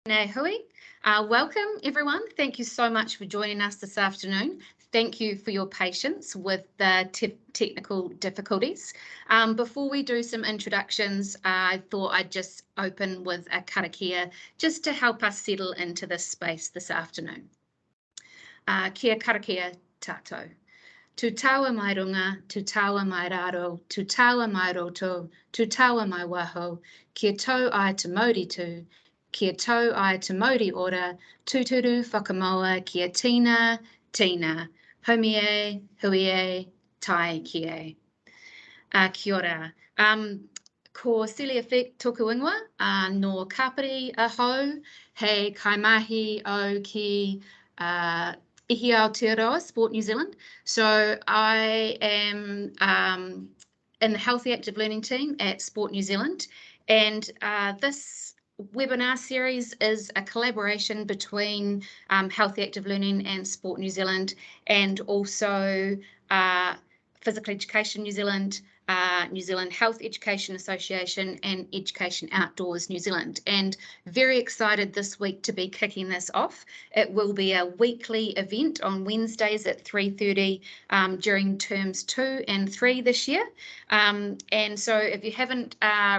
Nā hui. Welcome everyone. Thank you so much for joining us this afternoon. Thank you for your patience with the technical difficulties. Before we do some introductions, I thought I'd just open with a karakia just to help us settle into this space this afternoon. Kia karakia tātou. Tu taua mai runga, tu taua mai raro, tu taua mai roto, tu taua mai waho, kia tau ai te mauri tū, kia tau ai te mauri ora, tūturu whakamoa kia tina, tina, homie, huie, tai kie. Kia ora. Ko Celia Fek toku ingoa, no kapari ahau, hei kaimahi o ki Ihi Aotearoa, Sport New Zealand. So I am in the Healthy Active Learning team at Sport New Zealand, and this webinar series is a collaboration between Healthy Active Learning and Sport New Zealand, and also Physical Education New Zealand, New Zealand Health Education Association, and Education Outdoors New Zealand. And very excited this week to be kicking this off. It will be a weekly event on Wednesdays at 3:30 during terms 2 and 3 this year. And so if you haven't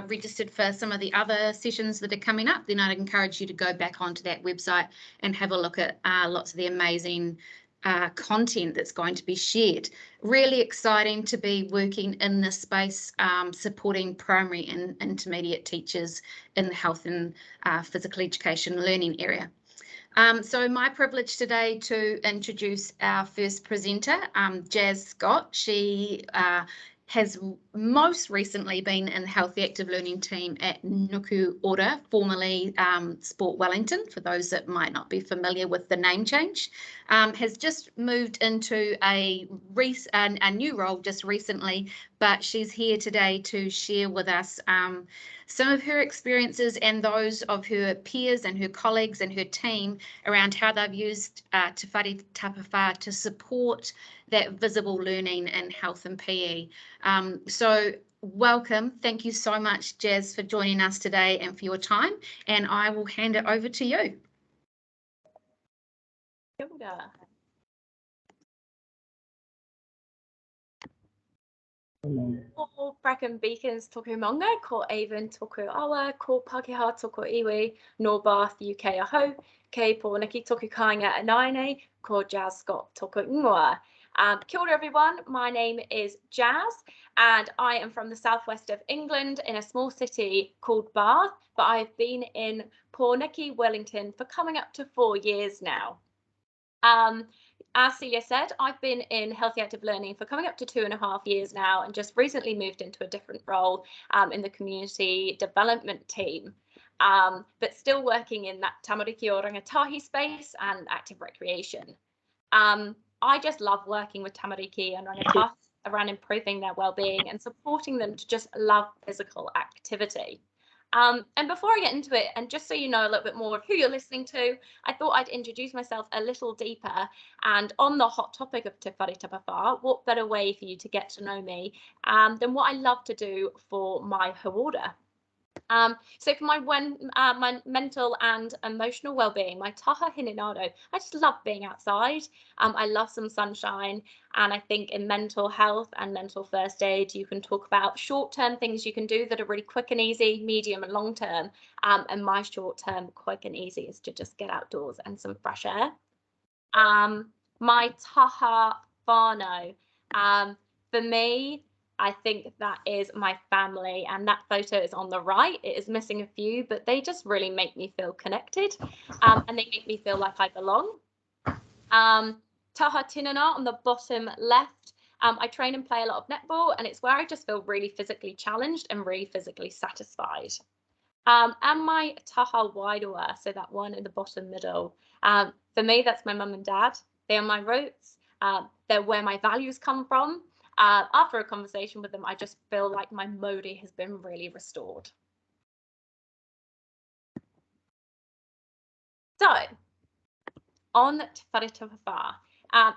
registered for some of the other sessions that are coming up, then I'd encourage you to go back onto that website and have a look at lots of the amazing content that's going to be shared. Really exciting to be working in this space, supporting primary and intermediate teachers in the health and physical education learning area. So my privilege today to introduce our first presenter, Jazz Scott. She has most recently been in the Healthy Active Learning team at Nuku Ora, formerly Sport Wellington, for those that might not be familiar with the name change. Has just moved into a new role just recently, but she's here today to share with us some of her experiences and those of her peers and her colleagues and her team around how they've used Te Whare Tapa Whā to support that visible learning in health and PE. So welcome. Thank you so much, Jazz, for joining us today and for your time. And I will hand it over to you. Kia ora. Ko Bracken Beacons toku maunga, ko Avon toku awa, ko Pakeha toku iwi, no Bath UK aho, kei Pōnaki toku kāinga anaine, ko Jazz Scott toku ingoa. Kia ora everyone, my name is Jazz and I am from the southwest of England in a small city called Bath, but I've been in Pōnaki, Wellington for coming up to 4 years now. As Celia said, I've been in Healthy Active Learning for coming up to 2.5 years now and just recently moved into a different role in the community development team, but still working in that tamariki o rangatahi space and active recreation. I just love working with tamariki and rangatahi around improving their well-being and supporting them to just love physical activity. And before I get into it, and just so you know a little bit more of who you're listening to, I thought I'd introduce myself a little deeper. And on the hot topic of Te Whare Tapa Whā, what better way for you to get to know me than what I love to do for my hauora. So for my mental and emotional well-being, my taha hinenaro, I just love being outside. I love some sunshine, and I think in mental health and mental first aid, you can talk about short-term things you can do that are really quick and easy, medium and long-term. And my short-term, quick and easy is to just get outdoors and some fresh air. My taha whānau, for me, I think that is my family, and that photo is on the right. It is missing a few, but they just really make me feel connected, and they make me feel like I belong. Taha tinana on the bottom left. I train and play a lot of netball, and it's where I just feel really physically challenged and really physically satisfied. And my taha wairoa, so that one in the bottom middle. For me, that's my mum and dad. They are my roots. They're where my values come from. After a conversation with them, I just feel like my mauri has been really restored. So, on Te Whare Tapa Whā,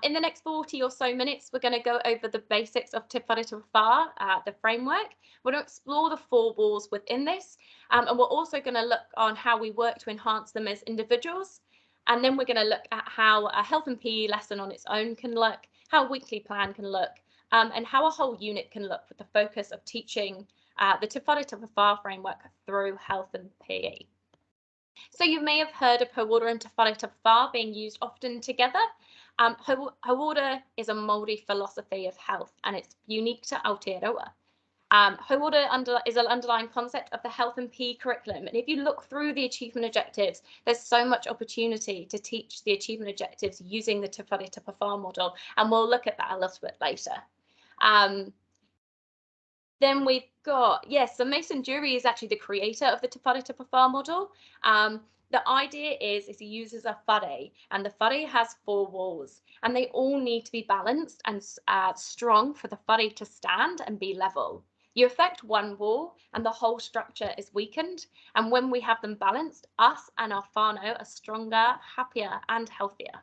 In the next 40 or so minutes, we're going to go over the basics of Te Whare Tapa Whā, the framework. We're going to explore the 4 walls within this, and we're also going to look on how we work to enhance them as individuals. And then we're going to look at how a health and PE lesson on its own can look, how a weekly plan can look, and how a whole unit can look with the focus of teaching the Te Whare Tapa Whā framework through health and PE. So you may have heard of Hauora and Te Whare Tapa Whā being used often together. Hauora is a Māori philosophy of health, and it's unique to Aotearoa. Hauora is an underlying concept of the health and PE curriculum, and if you look through the achievement objectives, there's so much opportunity to teach the achievement objectives using the Te Whare Tapa Whā model, and we'll look at that a little bit later. Then we've got, yes, so Mason Jury is actually the creator of the Te Whare Tapa Whā model. The idea is he uses a whare, and the whare has 4 walls, and they all need to be balanced and strong for the whare to stand and be level. You affect one wall and the whole structure is weakened, and when we have them balanced, us and our whānau are stronger, happier and healthier.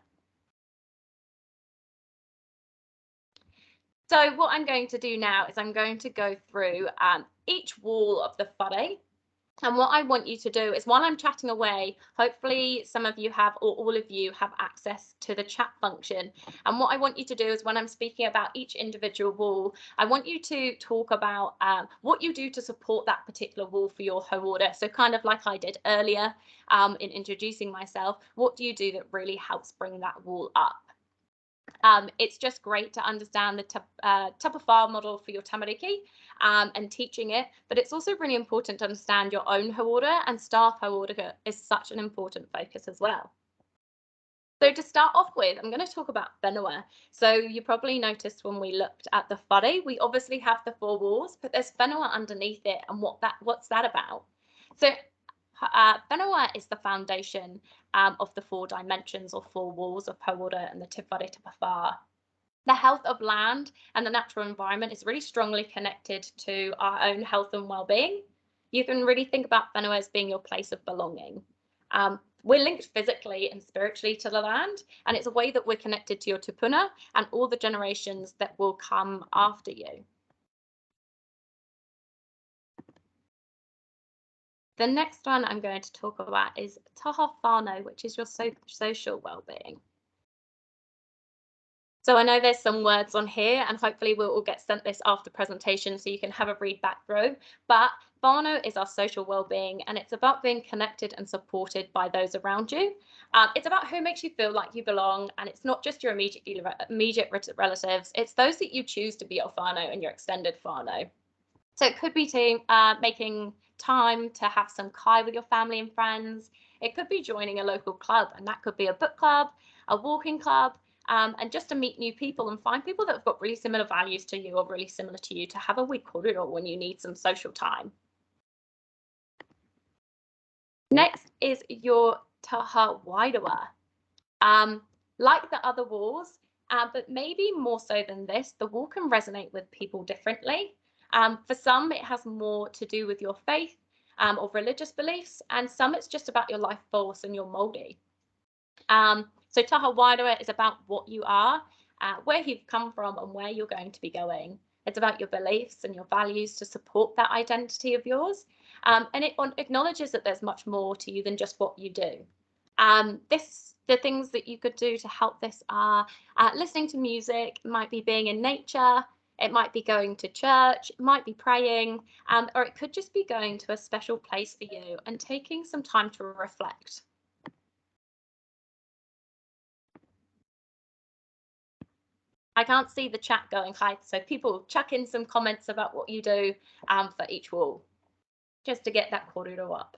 So what I'm going to do now is I'm going to go through each wall of the whare. And what I want you to do is, while I'm chatting away, hopefully some of you have, or all of you have, access to the chat function. And what I want you to do is, when I'm speaking about each individual wall, I want you to talk about what you do to support that particular wall for your Hauora. So kind of like I did earlier in introducing myself, what do you do that really helps bring that wall up? It's just great to understand the Tapa Whā model for your tamariki and teaching it, but it's also really important to understand your own Hauora, and staff Hauora is such an important focus as well. So to start off with, I'm going to talk about whenua. So you probably noticed when we looked at the whare, we obviously have the 4 walls, but there's whenua underneath it, and what's that about? So whenua is the foundation of the 4 dimensions or 4 walls of Hauora and the Te Whare Tapa Whā. The health of land and the natural environment is really strongly connected to our own health and well-being. You can really think about whenua as being your place of belonging. We're linked physically and spiritually to the land, and it's a way that we're connected to your tupuna and all the generations that will come after you. The next one I'm going to talk about is taha whānau, which is your social well-being. So I know there's some words on here, and hopefully we'll all get sent this after presentation so you can have a read back through. But whānau is our social well-being, and it's about being connected and supported by those around you. It's about who makes you feel like you belong, and it's not just your immediate relatives, it's those that you choose to be your whānau and your extended whānau. So it could be making time to have some kai with your family and friends. It could be joining a local club, and that could be a book club, a walking club, and just to meet new people and find people that have got really similar values to you or really similar to you, to have a wee korero when you need some social time. Next is your taha wairua. Like the other walls, but maybe more so than this, the wall can resonate with people differently. For some, it has more to do with your faith or religious beliefs, and some it's just about your life force and your Māori. So taha wairua is about what you are, where you've come from, and where you're going to be going. It's about your beliefs and your values to support that identity of yours, and it acknowledges that there's much more to you than just what you do. The things that you could do to help this are listening to music, might be being in nature, it might be going to church, it might be praying, or it could just be going to a special place for you and taking some time to reflect. I can't see the chat going high, so people chuck in some comments about what you do for each wall, just to get that korero up.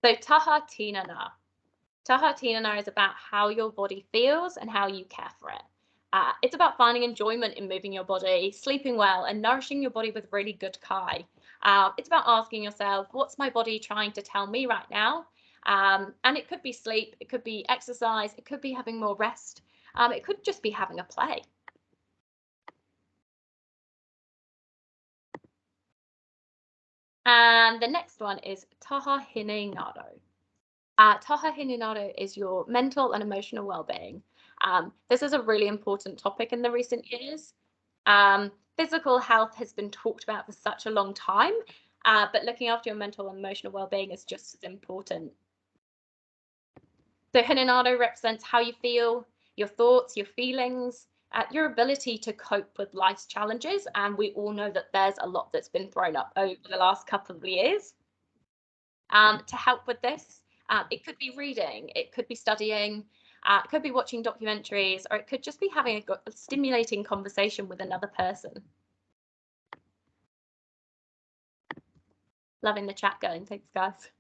So taha tinana. Taha tinana is about how your body feels and how you care for it. It's about finding enjoyment in moving your body, sleeping well, and nourishing your body with really good kai. It's about asking yourself, what's my body trying to tell me right now? And it could be sleep, it could be exercise, it could be having more rest, it could just be having a play. And the next one is taha hine ngaro. Taha hine ngaro is your mental and emotional well-being. This is a really important topic in the recent years. Physical health has been talked about for such a long time, but looking after your mental and emotional well-being is just as important. So Hinenado represents how you feel, your thoughts, your feelings, your ability to cope with life's challenges. And we all know that there's a lot that's been thrown up over the last couple of years. To help with this, it could be reading, it could be studying, it could be watching documentaries, or it could just be having a stimulating conversation with another person. Loving the chat going, thanks guys.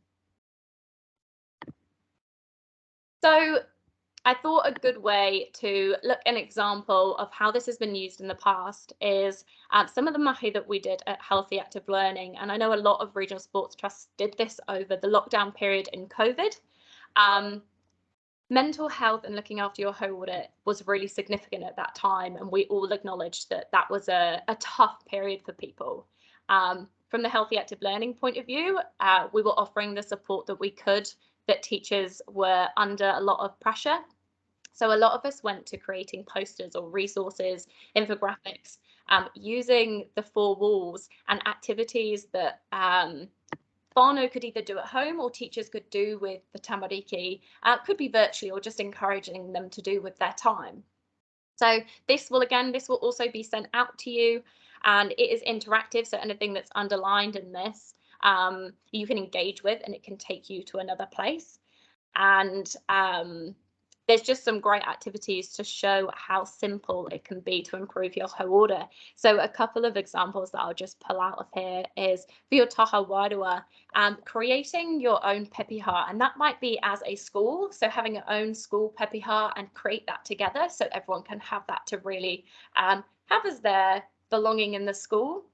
So I thought a good way to look at an example of how this has been used in the past is some of the mahi that we did at Healthy Active Learning. And I know a lot of regional sports trusts did this over the lockdown period in COVID. Mental health and looking after your hauora was really significant at that time. And we all acknowledged that that was a tough period for people. From the Healthy Active Learning point of view, we were offering the support that we could, that teachers were under a lot of pressure. So a lot of us went to creating posters or resources, infographics, using the 4 walls and activities that whānau could either do at home or teachers could do with the tamariki, could be virtually or just encouraging them to do with their time. So this will also be sent out to you, and it is interactive. So anything that's underlined in this, you can engage with, and it can take you to another place. And there's just some great activities to show how simple it can be to improve your hauora. So a couple of examples that I'll just pull out of here is for your taha wairua, creating your own pepiha, and that might be as a school, so having your own school pepiha and create that together so everyone can have that to really have as their belonging in the school.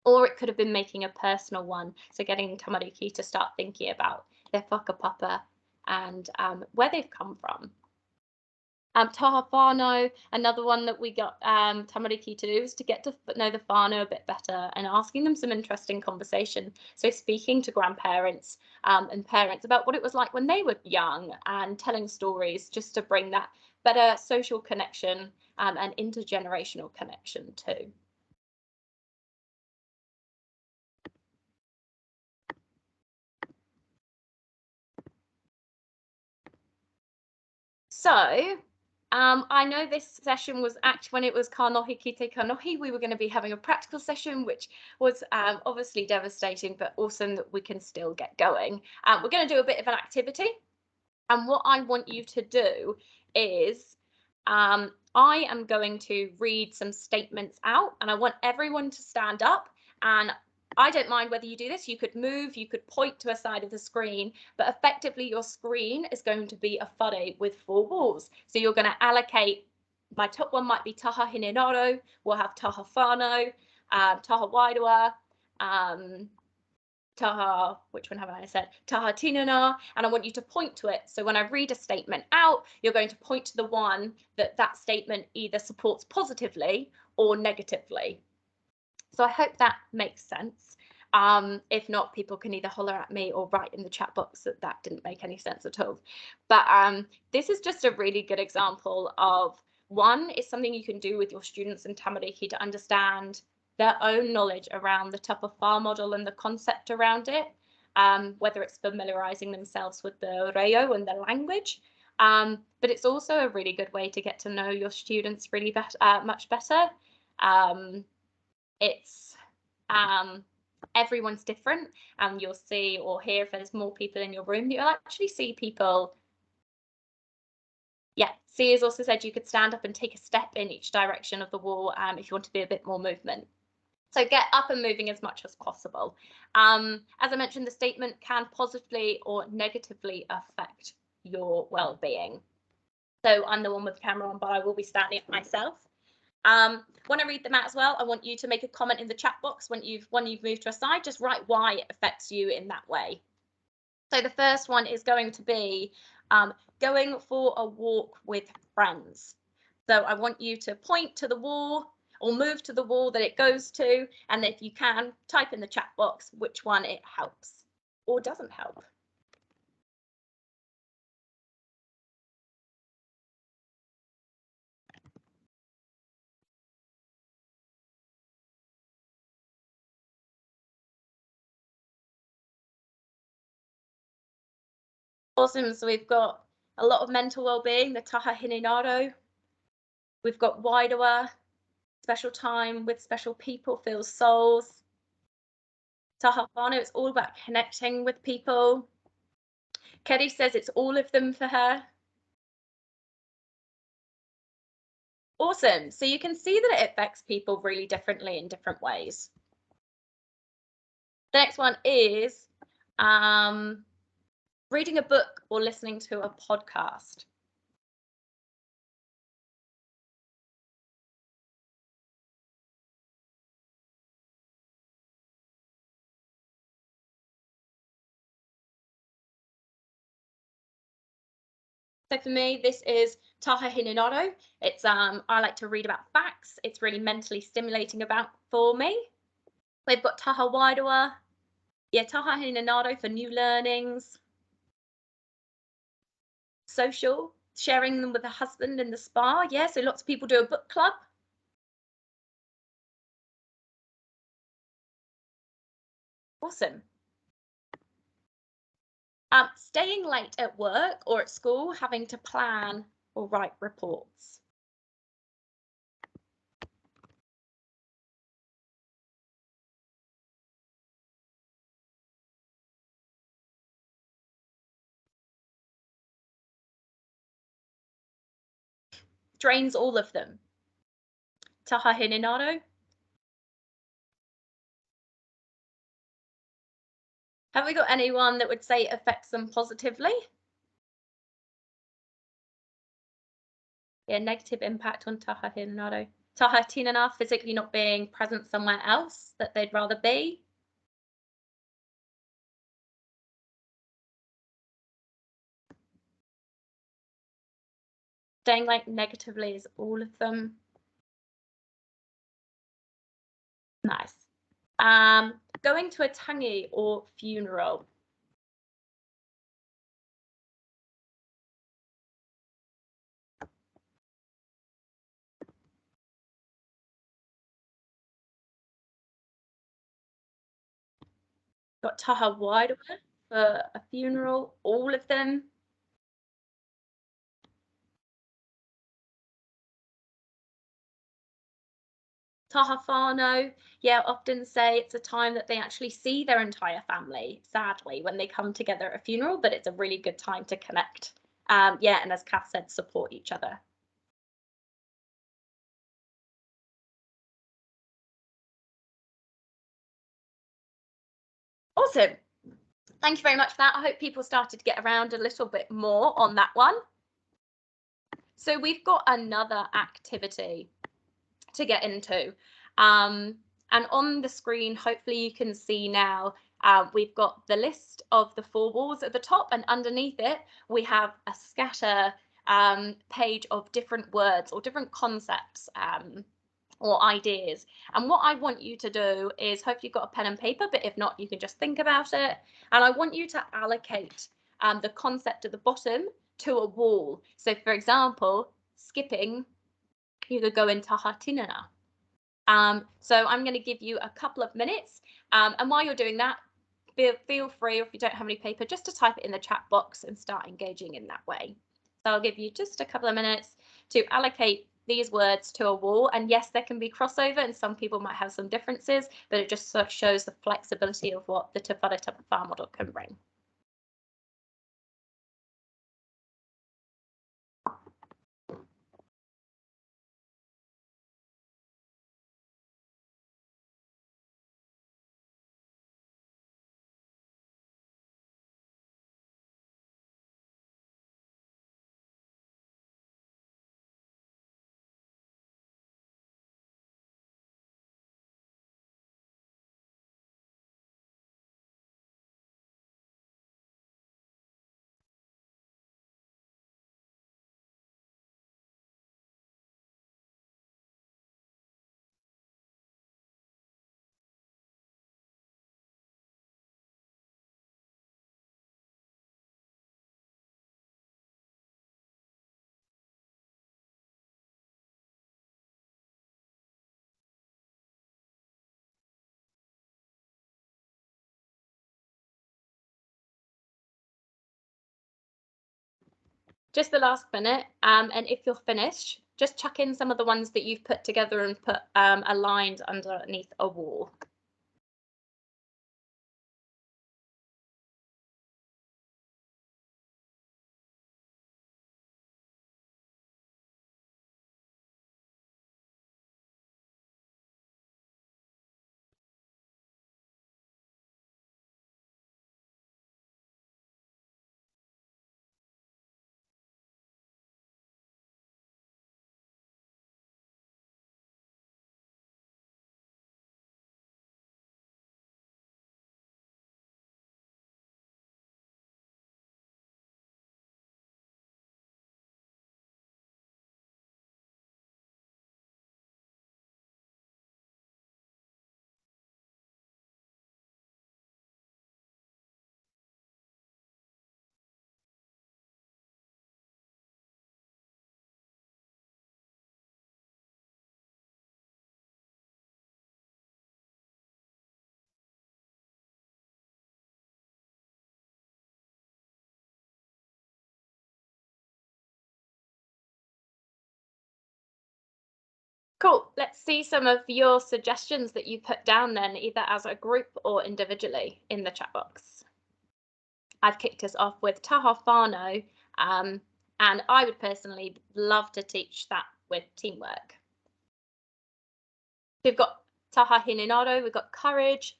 Or it could have been making a personal one, so getting tamariki to start thinking about their whakapapa and where they've come from. Taha whānau, another one that we got tamariki to do is to get to know the whānau a bit better and asking them some interesting conversation. So speaking to grandparents and parents about what it was like when they were young and telling stories just to bring that better social connection and intergenerational connection too. So I know this session was actually, when it was kanohi ki te kanohi, we were going to be having a practical session, which was obviously devastating, but awesome that we can still get going. We're going to do a bit of an activity. And what I want you to do is I am going to read some statements out, and I want everyone to stand up. And I don't mind whether you do this. You could move, you could point to a side of the screen, but effectively your screen is going to be a whare with 4 walls. So you're going to allocate, my top one might be taha hinenaro, we'll have taha whānau, taha wairua, taha, which one have I said? Taha tinana, and I want you to point to it. So when I read a statement out, you're going to point to the one that statement either supports positively or negatively. So I hope that makes sense. If not, people can either holler at me or write in the chat box that didn't make any sense at all. But this is just a really good example of, one, it's something you can do with your students in tamariki to understand their own knowledge around the Tapa Whā model and the concept around it, whether it's familiarizing themselves with the reo and the language. But it's also a really good way to get to know your students really much better. It's everyone's different, and you'll see or hear, if there's more people in your room, you'll actually see people. Yeah, C has also said you could stand up and take a step in each direction of the wall if you want to be a bit more movement. So get up and moving as much as possible. As I mentioned, the statement can positively or negatively affect your well-being. So I'm the one with the camera on, but I will be standing up myself. When I read them out as well, I want you to make a comment in the chat box when you've moved to a side. Just write why it affects you in that way. So the first one is going to be going for a walk with friends. So I want you to point to the wall or move to the wall that it goes to, and if you can, type in the chat box which one it helps or doesn't help. Awesome. So we've got a lot of mental well-being, the taha hinenaro. We've got waidawa, special time with special people, fills souls. Taha whānau, it's all about connecting with people. Kerry says it's all of them for her. Awesome. So you can see that it affects people really differently in different ways. The next one is reading a book or listening to a podcast. So for me, this is taha hinenaro. It's I like to read about facts. It's really mentally stimulating for me. We've got taha waidawa. Yeah, taha hinenaro for new learnings. Social, sharing them with a husband in the spa. Yeah, so lots of people do a book club. Awesome. Staying late at work or at school, having to plan or write reports. Drains all of them. Taha hinenaro. Have we got anyone that would say it affects them positively? Yeah, negative impact on taha hinenaro. Taha tinana, physically not being present somewhere else that they'd rather be. Staying late negatively is all of them. Nice. Going to a tangi or funeral. Got taha waidawa for a funeral, all of them. Taha whānau, yeah, often say it's a time that they actually see their entire family, sadly, when they come together at a funeral, but it's a really good time to connect. Yeah, and as Kath said, support each other. Awesome. Thank you very much for that. I hope people started to get around a little bit more on that one. So we've got another activity to get into. And on the screen, hopefully you can see now, we've got the list of the 4 walls at the top, and underneath it, we have a scatter page of different words or different concepts or ideas. And what I want you to do is, hopefully you've got a pen and paper, but if not, you can just think about it. And I want you to allocate the concept at the bottom to a wall. So for example, skipping, you could go in taha tinana. So I'm going to give you a couple of minutes, and while you're doing that, feel free, if you don't have any paper, just to type it in the chat box and start engaging in that way. So I'll give you just a couple of minutes to allocate these words to a wall, and yes, there can be crossover and some people might have some differences, but it just sort of shows the flexibility of what the Te Whare Tapa Whā model can bring. just the last minute. And if you're finished, just chuck in some of the ones that you've put together and put aligned underneath a wall. Cool. Let's see some of your suggestions that you put down then, either as a group or individually in the chat box. I've kicked us off with taha whānau, and I would personally love to teach that with teamwork. We've got taha hinenaro, we've got courage,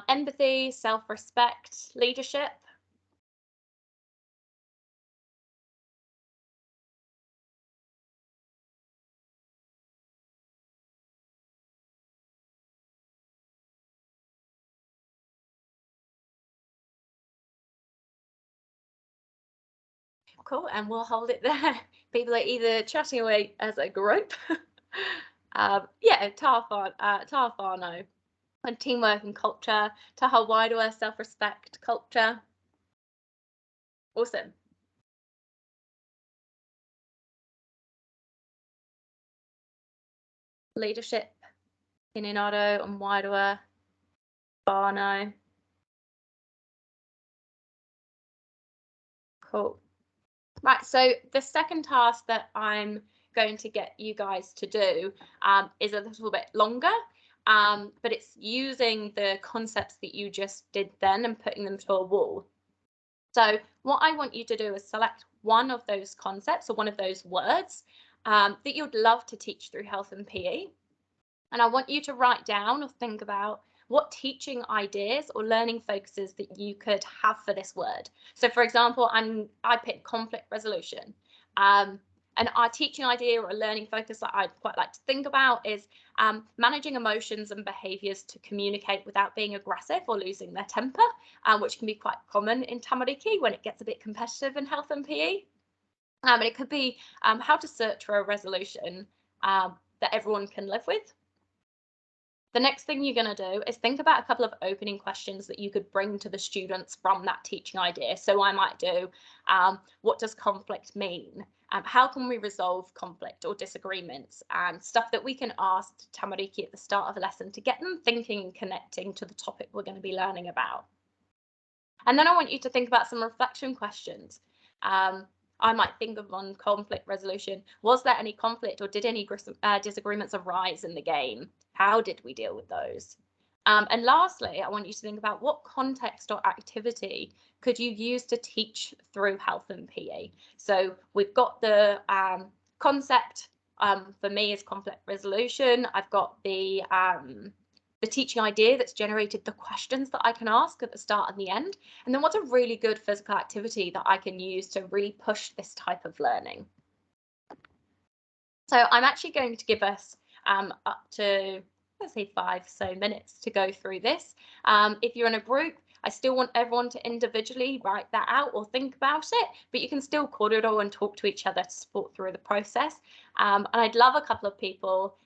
empathy, self-respect, leadership. Cool, and we'll hold it there. People are either chatting away as a group. Yeah, taha whānau, and teamwork and culture, taha wairua, self-respect, culture. Awesome. Leadership, hinenaro and wairua, whānau. Cool. Right, so the second task that I'm going to get you guys to do is a little bit longer, but it's using the concepts that you just did then and putting them to a wall. So what I want you to do is select one of those concepts or one of those words that you'd love to teach through health and PE. And I want you to write down or think about what teaching ideas or learning focuses that you could have for this word. So for example, I picked conflict resolution. And our teaching idea or a learning focus that I'd quite like to think about is managing emotions and behaviours to communicate without being aggressive or losing their temper, which can be quite common in tamariki when it gets a bit competitive in health and PE. And it could be how to search for a resolution that everyone can live with. The next thing you're going to do is think about a couple of opening questions that you could bring to the students from that teaching idea. So I might do, what does conflict mean? How can we resolve conflict or disagreements? And stuff that we can ask tamariki at the start of a lesson to get them thinking and connecting to the topic we're going to be learning about. And then I want you to think about some reflection questions. I might think of on conflict resolution. Was there any conflict or did any disagreements arise in the game? How did we deal with those? And lastly, I want you to think about what context or activity could you use to teach through health and PE. So we've got the concept for me is conflict resolution. I've got the teaching idea that's generated the questions that I can ask at the start and the end. And then what's a really good physical activity that I can use to really push this type of learning? So I'm actually going to give us up to, let's say, 5 so minutes to go through this. If you're in a group, I still want everyone to individually write that out or think about it, but you can still corridor and talk to each other to support through the process. And I'd love a couple of people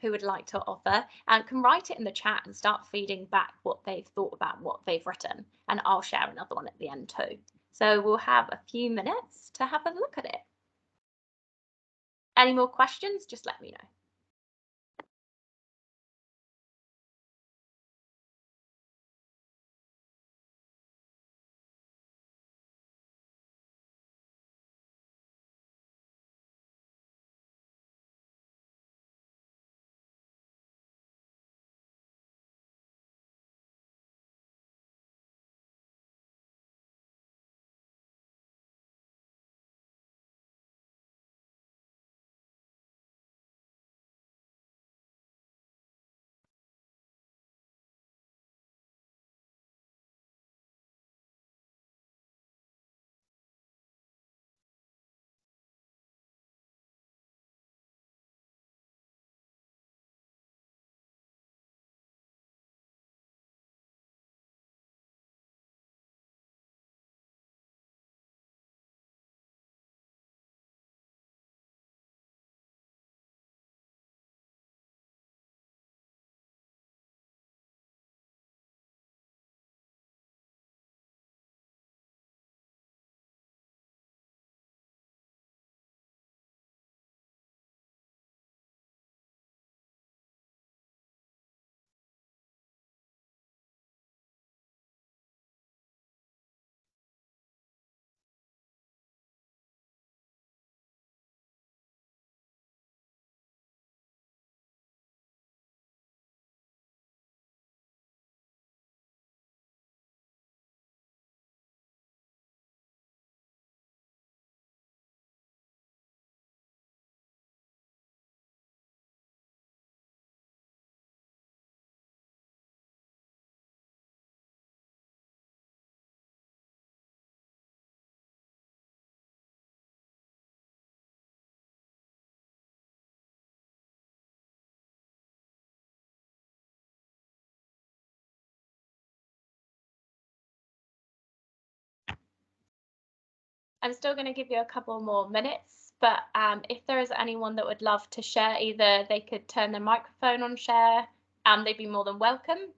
who would like to offer and can write it in the chat and start feeding back what they've thought about what they've written. And I'll share another one at the end too. So we'll have a few minutes to have a look at it. Any more questions? Just let me know. I'm still going to give you a couple more minutes, but if there is anyone that would love to share, either they could turn their microphone on, share, they'd be more than welcome.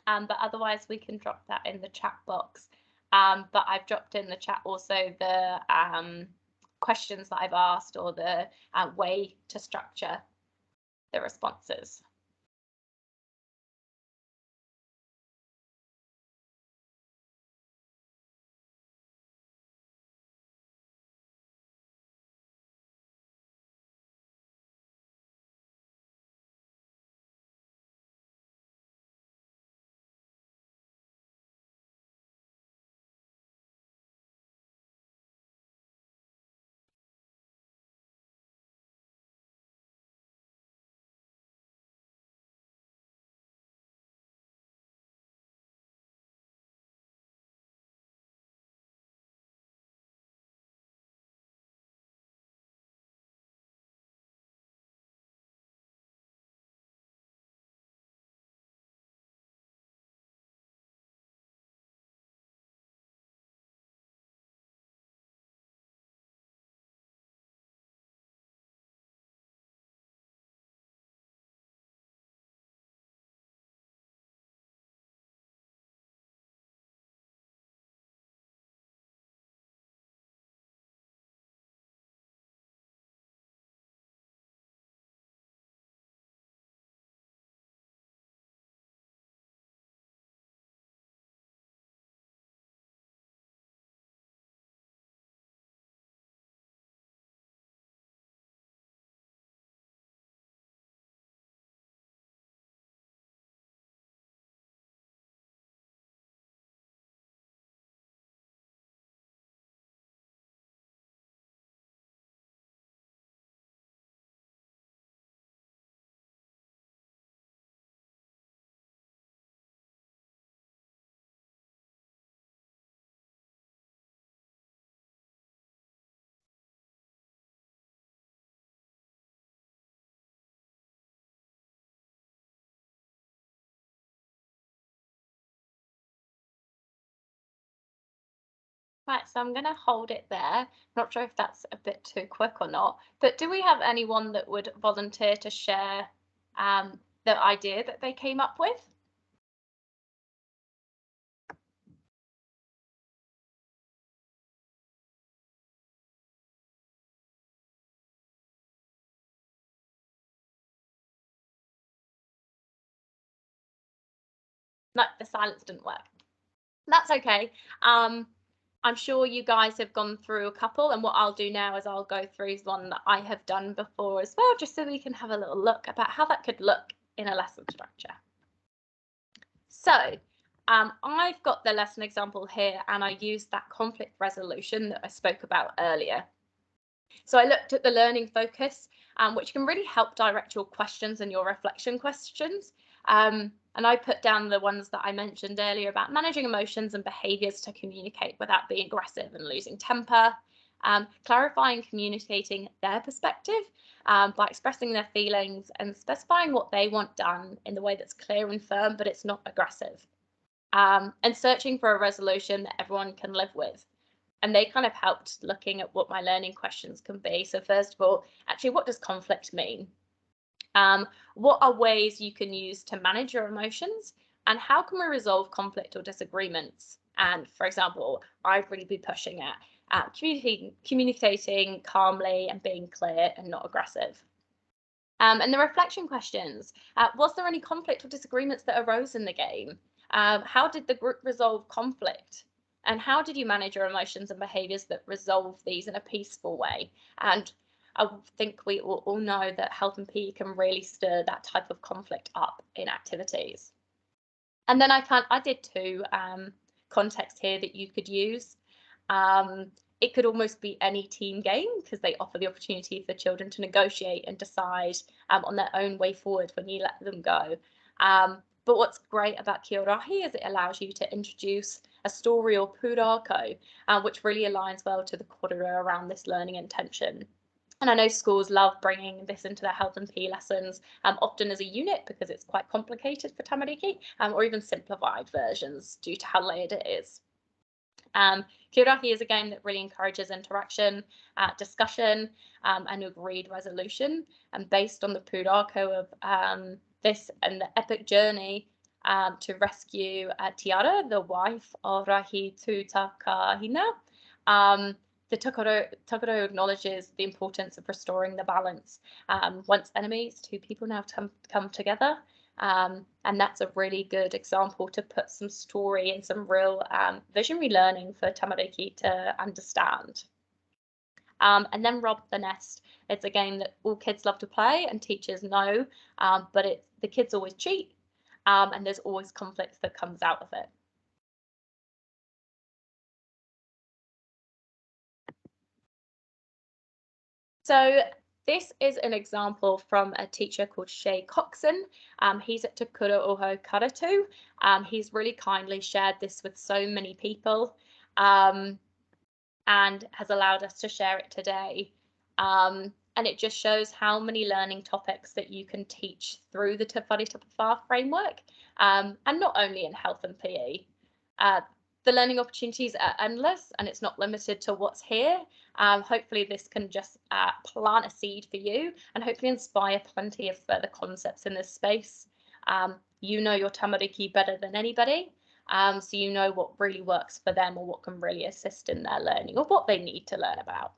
But otherwise we can drop that in the chat box. But I've dropped in the chat also the questions that I've asked, or the way to structure the responses. Right, so I'm going to hold it there. Not sure if that's a bit too quick or not, but do we have anyone that would volunteer to share the idea that they came up with? No, the silence didn't work. That's okay. I'm sure you guys have gone through a couple, and what I'll do now is I'll go through one that I have done before as well, just so we can have a little look about how that could look in a lesson structure. So I've got the lesson example here, and I used that conflict resolution that I spoke about earlier. So I looked at the learning focus, which can really help direct your questions and your reflection questions. And I put down the ones that I mentioned earlier about managing emotions and behaviours to communicate without being aggressive and losing temper, clarifying, communicating their perspective by expressing their feelings and specifying what they want done in the way that's clear and firm, but it's not aggressive, and searching for a resolution that everyone can live with. And they kind of helped looking at what my learning questions can be. So first of all, actually, what does conflict mean? What are ways you can use to manage your emotions? And how can we resolve conflict or disagreements? And for example, I'd really be pushing at communicating calmly and being clear and not aggressive. And the reflection questions, was there any conflict or disagreements that arose in the game? How did the group resolve conflict? And how did you manage your emotions and behaviours that resolve these in a peaceful way? And I think we all know that health and PE can really stir that type of conflict up in activities. And then I did two contexts here that you could use. It could almost be any team game because they offer the opportunity for children to negotiate and decide on their own way forward when you let them go. But what's great about Kia Rahi is it allows you to introduce a story or pūrākau, which really aligns well to the kōrero around this learning intention. And I know schools love bringing this into their health and PE lessons, often as a unit because it's quite complicated for tamariki, or even simplified versions due to how layered it is. Kirahi is a game that really encourages interaction, discussion, and agreed resolution. And based on the pūrākau of this and the epic journey to rescue Tiara, the wife of Rahi Tūtakahina, the Takaro acknowledges the importance of restoring the balance. Once enemies, two people now come together. And that's a really good example to put some story and some real visionary learning for tamariki to understand. And then Rob the Nest. It's a game that all kids love to play and teachers know, but the kids always cheat, and there's always conflict that comes out of it. So this is an example from a teacher called Shay Coxon. He's at Te Kura Oho Karatu. He's really kindly shared this with so many people and has allowed us to share it today. And it just shows how many learning topics that you can teach through the Te Whare Tapa Whā framework, and not only in health and PE. The learning opportunities are endless and it's not limited to what's here. Hopefully this can just plant a seed for you and hopefully inspire plenty of further concepts in this space. You know your tamariki better than anybody, so you know what really works for them or what can really assist in their learning or what they need to learn about.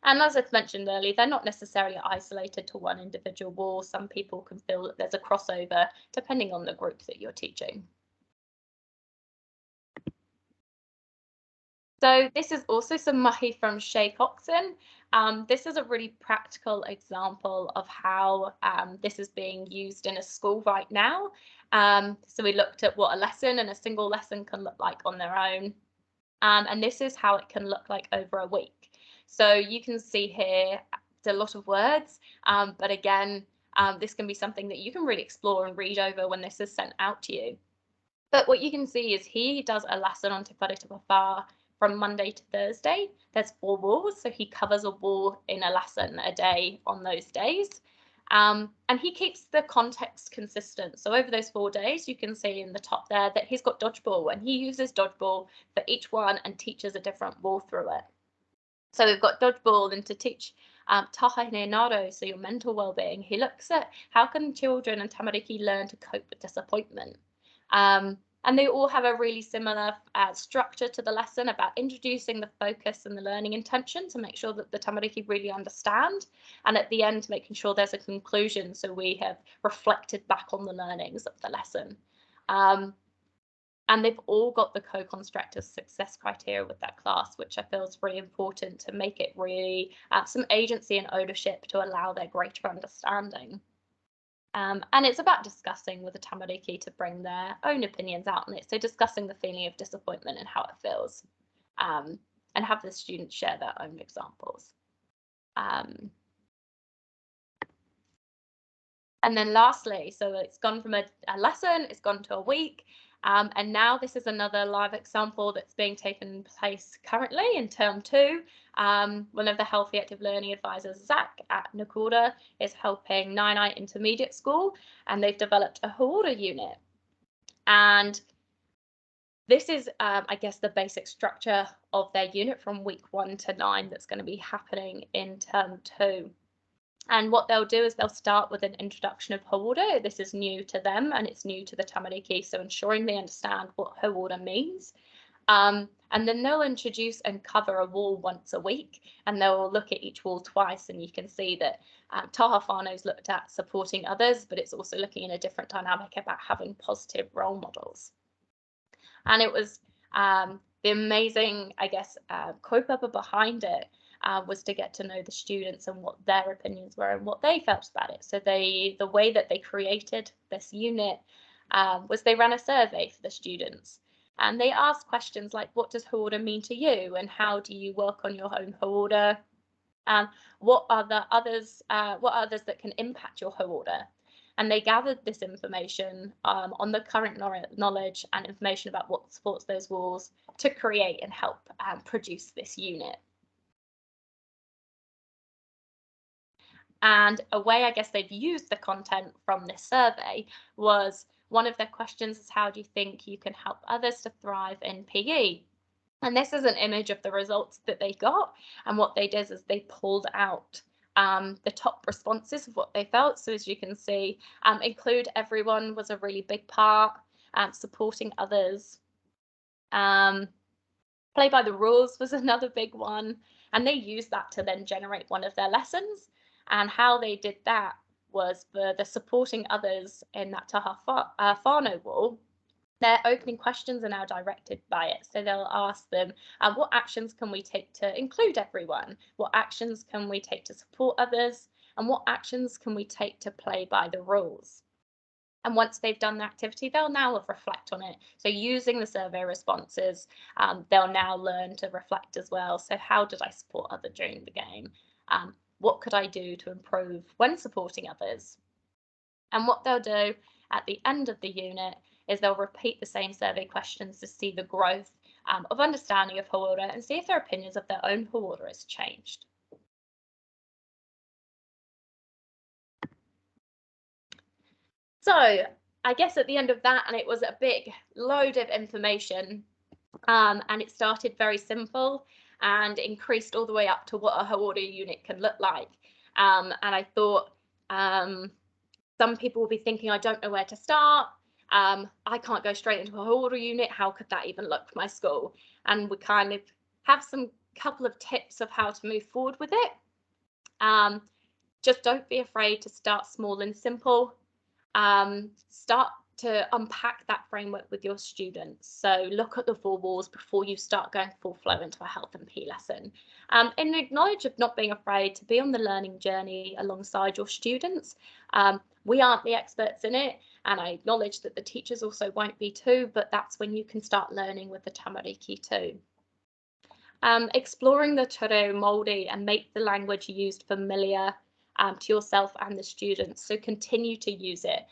And as I've mentioned earlier, they're not necessarily isolated to one individual wall. Some people can feel that there's a crossover depending on the group that you're teaching. So this is also some mahi from Shay Coxon. This is a really practical example of how this is being used in a school right now. So we looked at what a lesson and a single lesson can look like on their own. And this is how it can look like over a week. So you can see here, it's a lot of words, but again, this can be something that you can really explore and read over when this is sent out to you. But what you can see is he does a lesson on Te Whare Tapa Whā from Monday to Thursday. There's 4 walls, so he covers a wall in a lesson a day on those days. And he keeps the context consistent. So over those 4 days, you can see in the top there that he's got dodgeball, and he uses dodgeball for each one and teaches a different wall through it. So we've got dodgeball, and to teach taha ne naro, so your mental well-being, he looks at how can children and tamariki learn to cope with disappointment. And they all have a really similar structure to the lesson about introducing the focus and the learning intention to make sure that the tamariki really understand. And at the end, making sure there's a conclusion so we have reflected back on the learnings of the lesson. And they've all got the co-constructive success criteria with that class, which I feel is really important to make it really some agency and ownership to allow their greater understanding. And it's about discussing with the tamariki to bring their own opinions out on it. So discussing the feeling of disappointment and how it feels, and have the students share their own examples. And then lastly, so it's gone from a lesson, it's gone to a week. And now this is another live example that's being taken place currently in term 2. One of the Healthy Active Learning advisors, Zach at Nakura, is helping Nainai Intermediate School, and they've developed a Hawara unit. And this is, I guess, the basic structure of their unit from week 1 to 9 that's going to be happening in term 2. And what they'll do is they'll start with an introduction of Hawara. This is new to them and it's new to the tamariki, so ensuring they understand what Hawara means. And then they'll introduce and cover a wall once a week, and they'll look at each wall twice, and you can see that taha whānau's looked at supporting others, but it's also looking in a different dynamic about having positive role models. And it was the amazing, I guess, kaupapa behind it. Was to get to know the students and what their opinions were and what they felt about it. So the way that they created this unit was they ran a survey for the students, and they asked questions like, what does Hawara mean to you, and how do you work on your own Hawara? What are others that can impact your Hawara? And they gathered this information on the current knowledge and information about what supports those walls to create and help produce this unit. And a way I guess they've used the content from this survey was, one of their questions is, how do you think you can help others to thrive in PE? And this is an image of the results that they got. And what they did is they pulled out the top responses of what they felt. So as you can see, include everyone was a really big part, supporting others. Play by the rules was another big one. And they used that to then generate one of their lessons. And how they did that was for the supporting others in that Taha Whānau wall. Their opening questions are now directed by it. So they'll ask them, what actions can we take to include everyone? What actions can we take to support others? And what actions can we take to play by the rules? And once they've done the activity, they'll now reflect on it. So using the survey responses, they'll now learn to reflect as well. So how did I support others during the game? What could I do to improve when supporting others? And what they'll do at the end of the unit is they'll repeat the same survey questions to see the growth of understanding of hauora and see if their opinions of their own hauora has changed. So I guess at the end of that, and it was a big load of information, and it started very simple and increased all the way up to what a hauora unit can look like. And I thought some people will be thinking, I don't know where to start. I can't go straight into a hauora unit. How could that even look for my school? And we kind of have some couple of tips of how to move forward with it. Just don't be afraid to start small and simple. Start to unpack that framework with your students. So look at the 4 walls before you start going full flow into a health and P lesson. And acknowledge of not being afraid to be on the learning journey alongside your students. We aren't the experts in it, and I acknowledge that the teachers also won't be too, but that's when you can start learning with the tamariki too. Exploring the te reo Māori and make the language used familiar to yourself and the students. So continue to use it.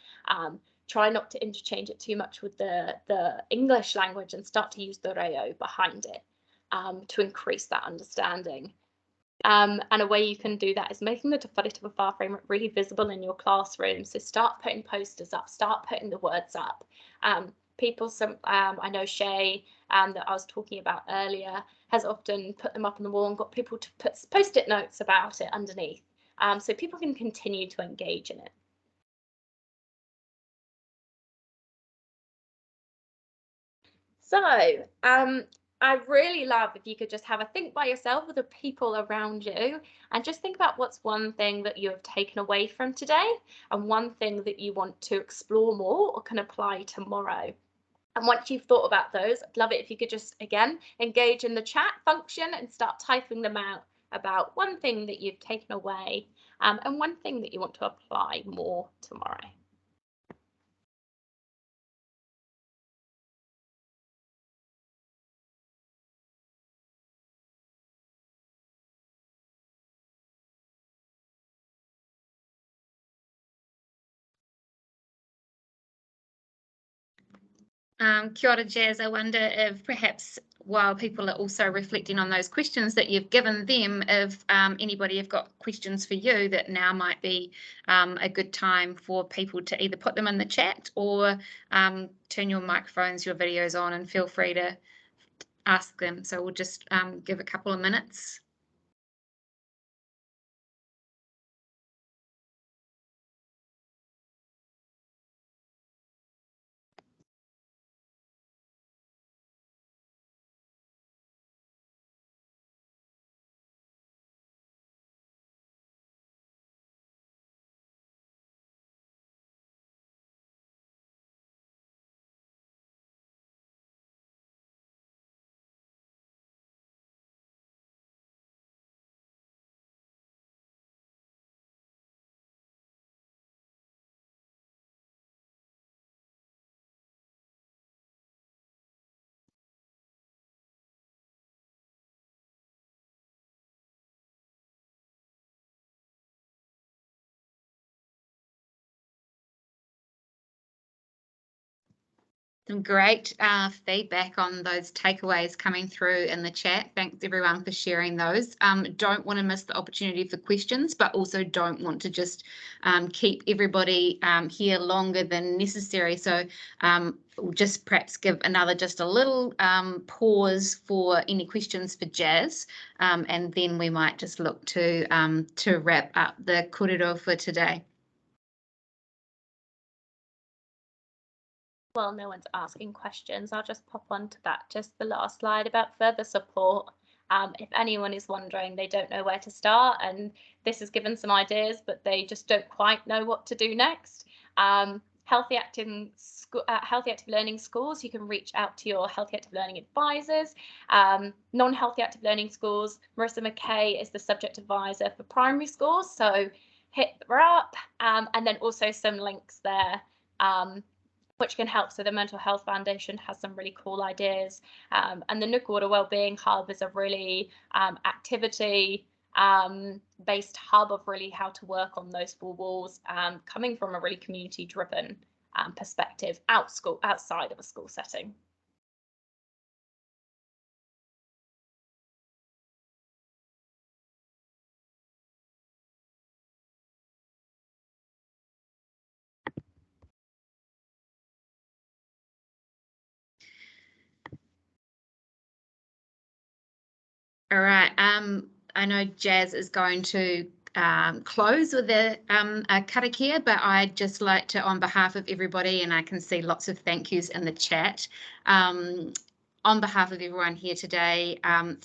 Try not to interchange it too much with the English language and start to use the reo behind it to increase that understanding. And a way you can do that is making the Te Whare Tapa Whā framework really visible in your classroom. So start putting posters up, start putting the words up. I know Shay, that I was talking about earlier, has often put them up on the wall and got people to put post-it notes about it underneath, so people can continue to engage in it. So I really love if you could just have a think by yourself with the people around you and just think about what's one thing that you have taken away from today and one thing that you want to explore more or can apply tomorrow. And once you've thought about those, I'd love it if you could just, again, engage in the chat function and start typing them out about one thing that you've taken away and one thing that you want to apply more tomorrow. Kia ora, Jazz. I wonder if perhaps while people are also reflecting on those questions that you've given them, if anybody have got questions for you, that now might be a good time for people to either put them in the chat or turn your microphones, your videos on, and feel free to ask them. So we'll just give a couple of minutes. Some great feedback on those takeaways coming through in the chat. Thanks everyone for sharing those. Don't want to miss the opportunity for questions, but also don't want to just keep everybody here longer than necessary. So we'll just perhaps give just a little pause for any questions for Jazz, and then we might just look to wrap up the kōrero for today. Well, no one's asking questions. I'll just pop onto that, just the last slide about further support. If anyone is wondering, they don't know where to start, and this has given some ideas, but they just don't quite know what to do next. Healthy Active Learning schools, you can reach out to your Healthy Active Learning advisors. Non-Healthy Active Learning schools, Marissa McKay is the subject advisor for primary schools, so hit her up, and then also some links there which can help. So the Mental Health Foundation has some really cool ideas, and the Nukuora Wellbeing Hub is a really activity based hub of really how to work on those 4 walls, coming from a really community driven perspective outside of a school setting. All right. I know Jazz is going to close with a karakia, but I'd just like to, on behalf of everybody, and I can see lots of thank yous in the chat, on behalf of everyone here today,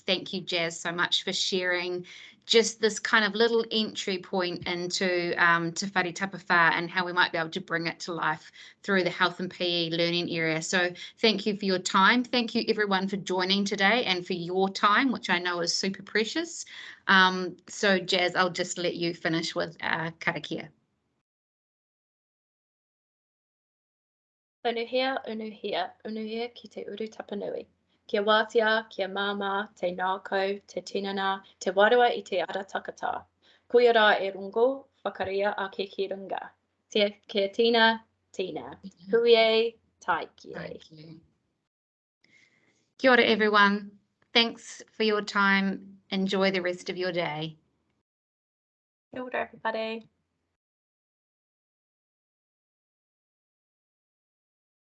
thank you, Jazz, so much for sharing just this kind of little entry point into Te Whare Tapa Whā and how we might be able to bring it to life through the health and PE learning area. So thank you for your time. Thank you everyone for joining today and for your time, which I know is super precious. So Jazz, I'll just let you finish with karakia. Unuhia, unuhia, unuhia ki te uru tapanui. Kia wātia, kia māma, te nākau, te tinana, te warua I te ara takata. Kuia rā e rungo, whakaria a ke ki runga. Kia tina, tina. Huie, taikie. Thank you. Kia ora, everyone. Thanks for your time. Enjoy the rest of your day. Kia ora, everybody.